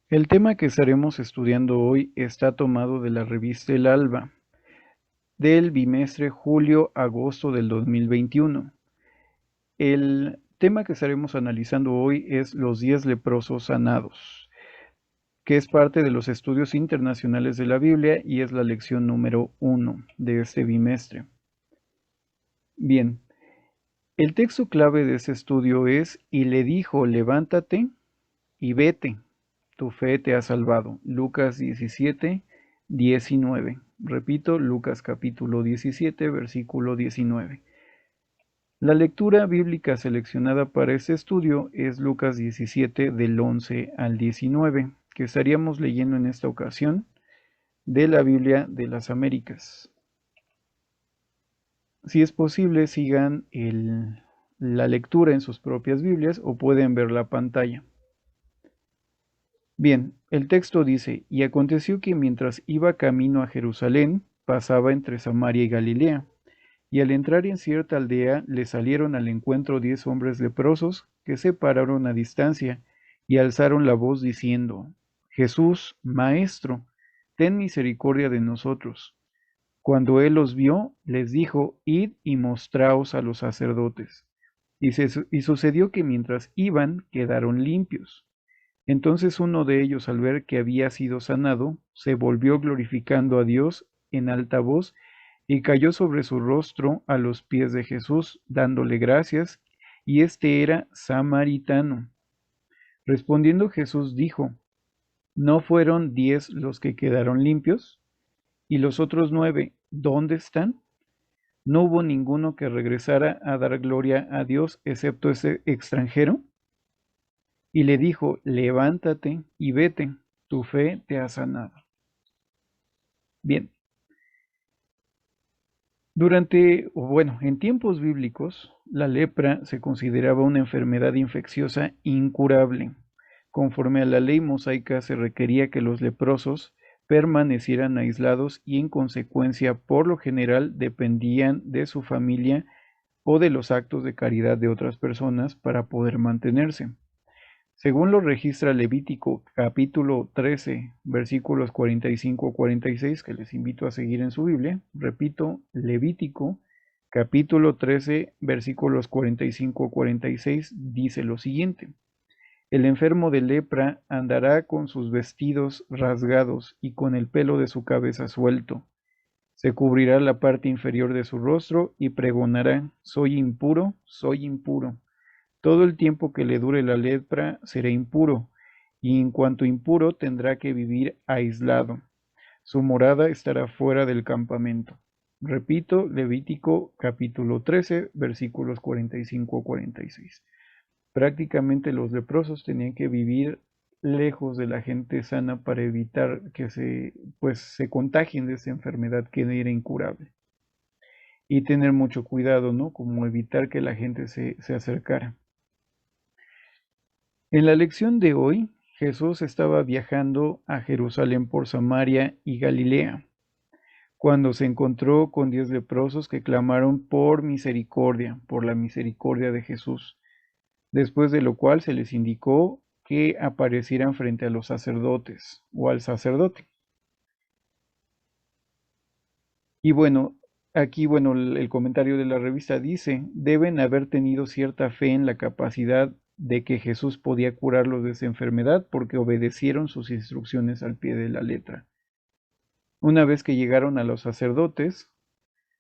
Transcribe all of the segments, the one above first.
El tema que estaremos estudiando hoy está tomado de la revista El Alba, del bimestre julio-agosto del 2021. El tema que estaremos analizando hoy es los 10 leprosos sanados, que es parte de los estudios internacionales de la Biblia y es la lección número 1 de este bimestre. Bien, el texto clave de este estudio es: y le dijo, levántate y vete, tu fe te ha salvado. Lucas 17, 19. Repito, Lucas capítulo 17, versículo 19. La lectura bíblica seleccionada para este estudio es Lucas 17 del 11 al 19, que estaríamos leyendo en esta ocasión de la Biblia de las Américas. Si es posible, sigan la lectura en sus propias Biblias o pueden ver la pantalla. Bien, el texto dice: y aconteció que mientras iba camino a Jerusalén, pasaba entre Samaria y Galilea, y al entrar en cierta aldea le salieron al encuentro 10 hombres leprosos, que se pararon a distancia, y alzaron la voz diciendo: Jesús, Maestro, ten misericordia de nosotros. Cuando él los vio, les dijo: id y mostraos a los sacerdotes. Y sucedió que mientras iban, quedaron limpios. Entonces uno de ellos, al ver que había sido sanado, se volvió glorificando a Dios en alta voz y cayó sobre su rostro a los pies de Jesús, dándole gracias, y este era samaritano. Respondiendo Jesús dijo: ¿no fueron 10 los que quedaron limpios? ¿Y los otros 9, dónde están? ¿No hubo ninguno que regresara a dar gloria a Dios excepto ese extranjero? Y le dijo: levántate y vete, tu fe te ha sanado. Bien, en tiempos bíblicos, la lepra se consideraba una enfermedad infecciosa incurable. Conforme a la ley mosaica, se requería que los leprosos permanecieran aislados y, en consecuencia, por lo general dependían de su familia o de los actos de caridad de otras personas para poder mantenerse. Según lo registra Levítico capítulo 13, versículos 45-46, que les invito a seguir en su Biblia, repito, Levítico capítulo 13, versículos 45-46, dice lo siguiente: el enfermo de lepra andará con sus vestidos rasgados y con el pelo de su cabeza suelto. Se cubrirá la parte inferior de su rostro y pregonará: soy impuro, soy impuro. Todo el tiempo que le dure la lepra será impuro, y en cuanto impuro tendrá que vivir aislado. Su morada estará fuera del campamento. Repito, Levítico capítulo 13, versículos 45-46. Prácticamente los leprosos tenían que vivir lejos de la gente sana para evitar que se contagien de esa enfermedad que era incurable. Y tener mucho cuidado, ¿no? Como evitar que la gente se acercara. En la lección de hoy, Jesús estaba viajando a Jerusalén por Samaria y Galilea, cuando se encontró con 10 leprosos que clamaron por misericordia, por la misericordia de Jesús, después de lo cual se les indicó que aparecieran frente a los sacerdotes o al sacerdote. Y bueno, aquí, el comentario de la revista dice: deben haber tenido cierta fe en la capacidad de que Jesús podía curarlos de esa enfermedad porque obedecieron sus instrucciones al pie de la letra. Una vez que llegaron a los sacerdotes,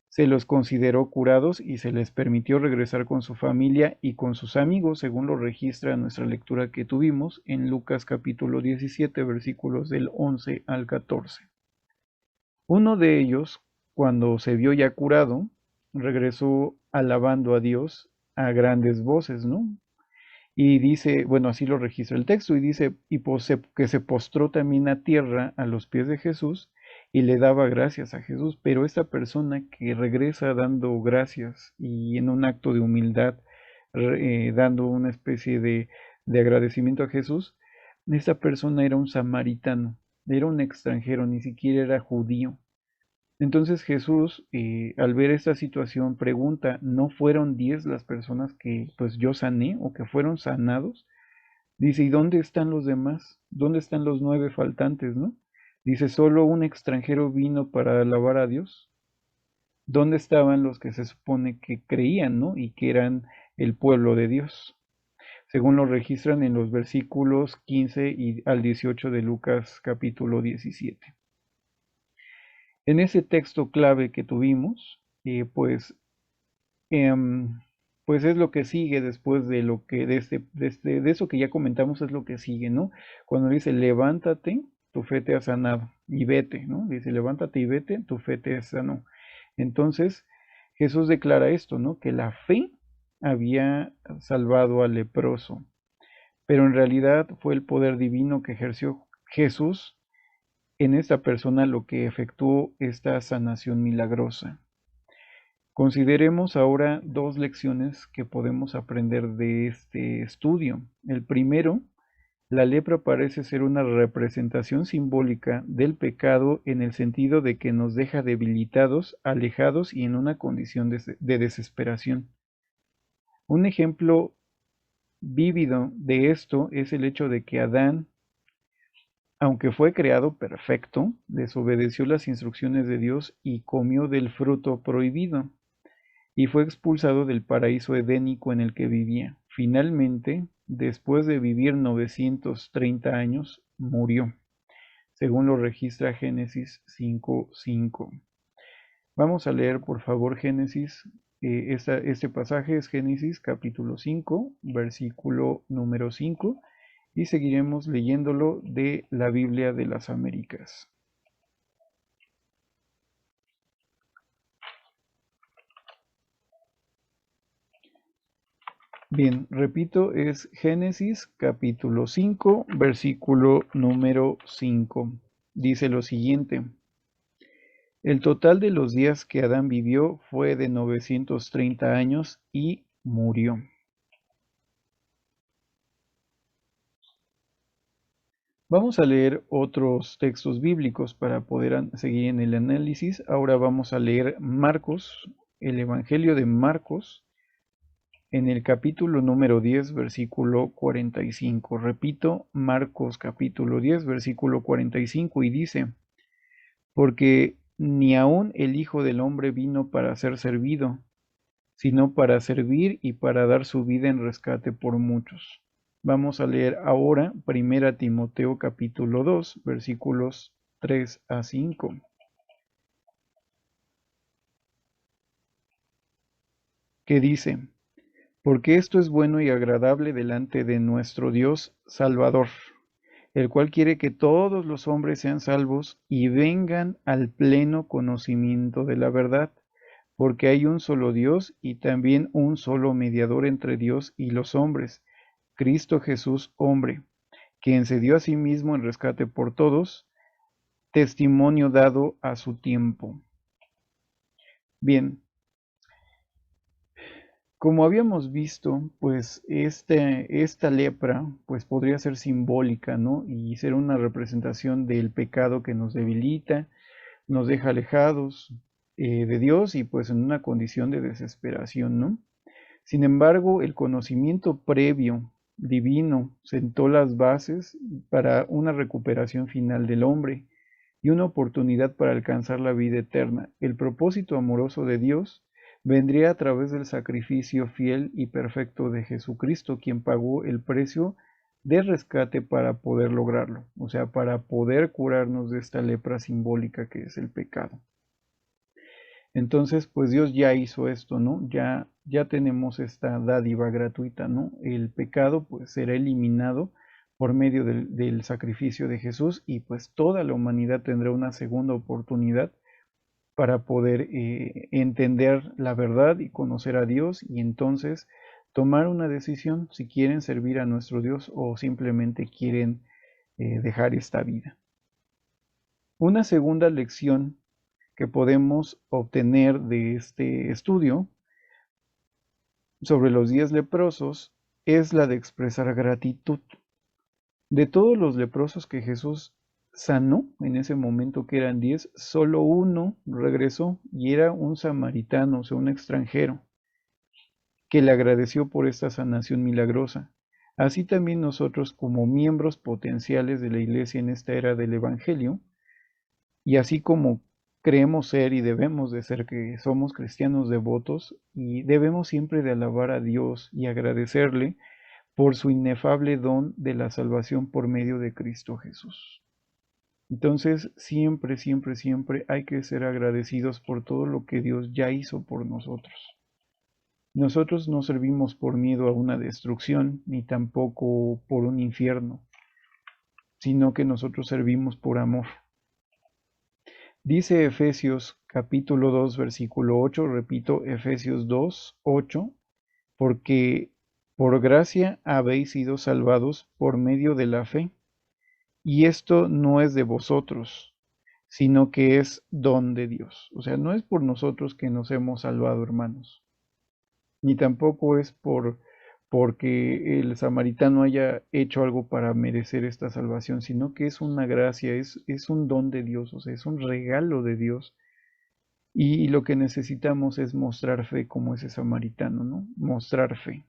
se los consideró curados y se les permitió regresar con su familia y con sus amigos, según lo registra nuestra lectura que tuvimos en Lucas capítulo 17, versículos del 11 al 14. Uno de ellos, cuando se vio ya curado, regresó alabando a Dios a grandes voces, ¿no? Y dice, bueno, así lo registra el texto, y dice, que se postró también a tierra a los pies de Jesús y le daba gracias a Jesús. Pero esta persona que regresa dando gracias y en un acto de humildad, dando una especie de agradecimiento a Jesús, esta persona era un samaritano, era un extranjero, ni siquiera era judío. Entonces Jesús, al ver esta situación, pregunta: ¿no fueron 10 las personas que pues yo sané o que fueron sanados? Dice, ¿y dónde están los demás? ¿Dónde están los 9 faltantes, no? Dice, solo un extranjero vino para alabar a Dios. ¿Dónde estaban los que se supone que creían, no? Y que eran el pueblo de Dios, según lo registran en los versículos 15 y al 18 de Lucas capítulo 17. En ese texto clave que tuvimos, em, pues es lo que sigue después de lo que, de eso que ya comentamos es lo que sigue, ¿no? Cuando dice, levántate, tu fe te ha sanado, y vete, ¿no? Dice, levántate y vete, tu fe te sanó. Entonces, Jesús declara esto, ¿no? Que la fe había salvado al leproso, pero en realidad fue el poder divino que ejerció Jesús en esta persona lo que efectuó esta sanación milagrosa. Consideremos ahora dos lecciones que podemos aprender de este estudio. El primero, la lepra parece ser una representación simbólica del pecado en el sentido de que nos deja debilitados, alejados y en una condición de desesperación. Un ejemplo vívido de esto es el hecho de que Adán, aunque fue creado perfecto, desobedeció las instrucciones de Dios y comió del fruto prohibido, y fue expulsado del paraíso edénico en el que vivía. Finalmente, después de vivir 930 años, murió, según lo registra Génesis 5:5. Vamos a leer, por favor, Génesis. Este pasaje es Génesis capítulo 5, versículo número 5, y seguiremos leyéndolo de la Biblia de las Américas. Bien, repito, es Génesis capítulo 5, versículo número 5. Dice lo siguiente: el total de los días que Adán vivió fue de 930 años y murió. Vamos a leer otros textos bíblicos para poder seguir en el análisis. Ahora vamos a leer Marcos, el Evangelio de Marcos, en el capítulo número 10, versículo 45. Repito, Marcos capítulo 10, versículo 45, y dice, porque ni aun el Hijo del Hombre vino para ser servido, sino para servir y para dar su vida en rescate por muchos. Vamos a leer ahora 1 Timoteo capítulo 2, versículos 3 a 5, que dice, porque esto es bueno y agradable delante de nuestro Dios Salvador, el cual quiere que todos los hombres sean salvos y vengan al pleno conocimiento de la verdad, porque hay un solo Dios y también un solo mediador entre Dios y los hombres, Cristo Jesús hombre, quien se dio a sí mismo en rescate por todos, testimonio dado a su tiempo. Bien, como habíamos visto, pues esta lepra pues podría ser simbólica, ¿no? Y ser una representación del pecado que nos debilita, nos deja alejados de Dios y pues en una condición de desesperación, ¿no? Sin embargo, el conocimiento previo divino sentó las bases para una recuperación final del hombre y una oportunidad para alcanzar la vida eterna. El propósito amoroso de Dios vendría a través del sacrificio fiel y perfecto de Jesucristo, quien pagó el precio de rescate para poder lograrlo, o sea, para poder curarnos de esta lepra simbólica que es el pecado. Entonces, pues Dios ya hizo esto, ¿no? Ya tenemos esta dádiva gratuita, ¿no? El pecado pues será eliminado por medio del sacrificio de Jesús y pues toda la humanidad tendrá una segunda oportunidad para poder entender la verdad y conocer a Dios y entonces tomar una decisión si quieren servir a nuestro Dios o simplemente quieren dejar esta vida. Una segunda lección que podemos obtener de este estudio sobre los 10 leprosos es la de expresar gratitud. De todos los leprosos que Jesús sanó en ese momento, que eran 10, solo uno regresó y era un samaritano, o sea, un extranjero, que le agradeció por esta sanación milagrosa. Así también nosotros como miembros potenciales de la Iglesia en esta era del Evangelio, y así como creemos ser y debemos de ser que somos cristianos devotos y debemos siempre de alabar a Dios y agradecerle por su inefable don de la salvación por medio de Cristo Jesús. Entonces, siempre, siempre, siempre hay que ser agradecidos por todo lo que Dios ya hizo por nosotros. Nosotros no servimos por miedo a una destrucción, ni tampoco por un infierno, sino que nosotros servimos por amor. Dice Efesios capítulo 2, versículo 8, repito, Efesios 2, 8, porque por gracia habéis sido salvados por medio de la fe, y esto no es de vosotros, sino que es don de Dios. O sea, no es por nosotros que nos hemos salvado, hermanos, ni tampoco es porque el samaritano haya hecho algo para merecer esta salvación, sino que es una gracia, es un don de Dios, o sea, es un regalo de Dios. Y lo que necesitamos es mostrar fe como ese samaritano, ¿no? Mostrar fe.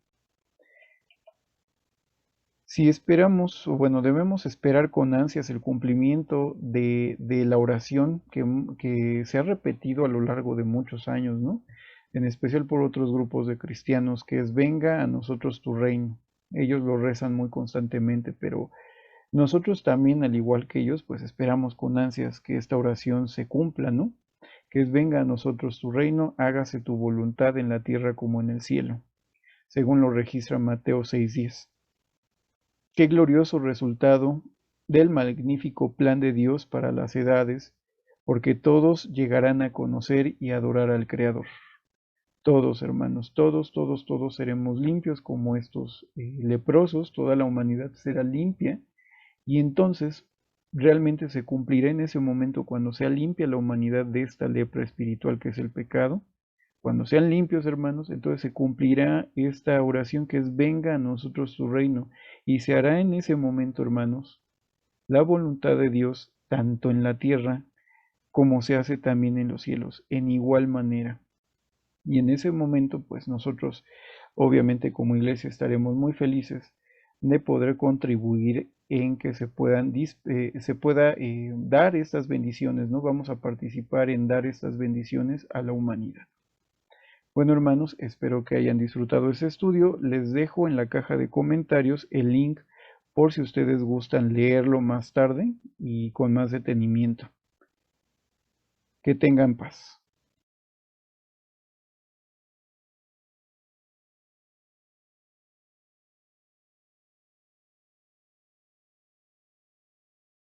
Si esperamos, o bueno, debemos esperar con ansias el cumplimiento de la oración que se ha repetido a lo largo de muchos años, ¿no? En especial por otros grupos de cristianos, que es venga a nosotros tu reino. Ellos lo rezan muy constantemente, pero nosotros también, al igual que ellos, pues esperamos con ansias que esta oración se cumpla, ¿no? Que es venga a nosotros tu reino, hágase tu voluntad en la tierra como en el cielo, según lo registra Mateo 6:10. Qué glorioso resultado del magnífico plan de Dios para las edades, porque todos llegarán a conocer y adorar al Creador. Todos, hermanos, todos, todos, todos seremos limpios como estos leprosos, toda la humanidad será limpia y entonces realmente se cumplirá en ese momento cuando sea limpia la humanidad de esta lepra espiritual que es el pecado. Cuando sean limpios, hermanos, entonces se cumplirá esta oración que es venga a nosotros tu reino y se hará en ese momento, hermanos, la voluntad de Dios tanto en la tierra como se hace también en los cielos, en igual manera. Y en ese momento, pues nosotros, obviamente como iglesia, estaremos muy felices de poder contribuir en que se pueda dar estas bendiciones, ¿no? Vamos a participar en dar estas bendiciones a la humanidad. Bueno, hermanos, espero que hayan disfrutado este estudio. Les dejo en la caja de comentarios el link por si ustedes gustan leerlo más tarde y con más detenimiento. Que tengan paz.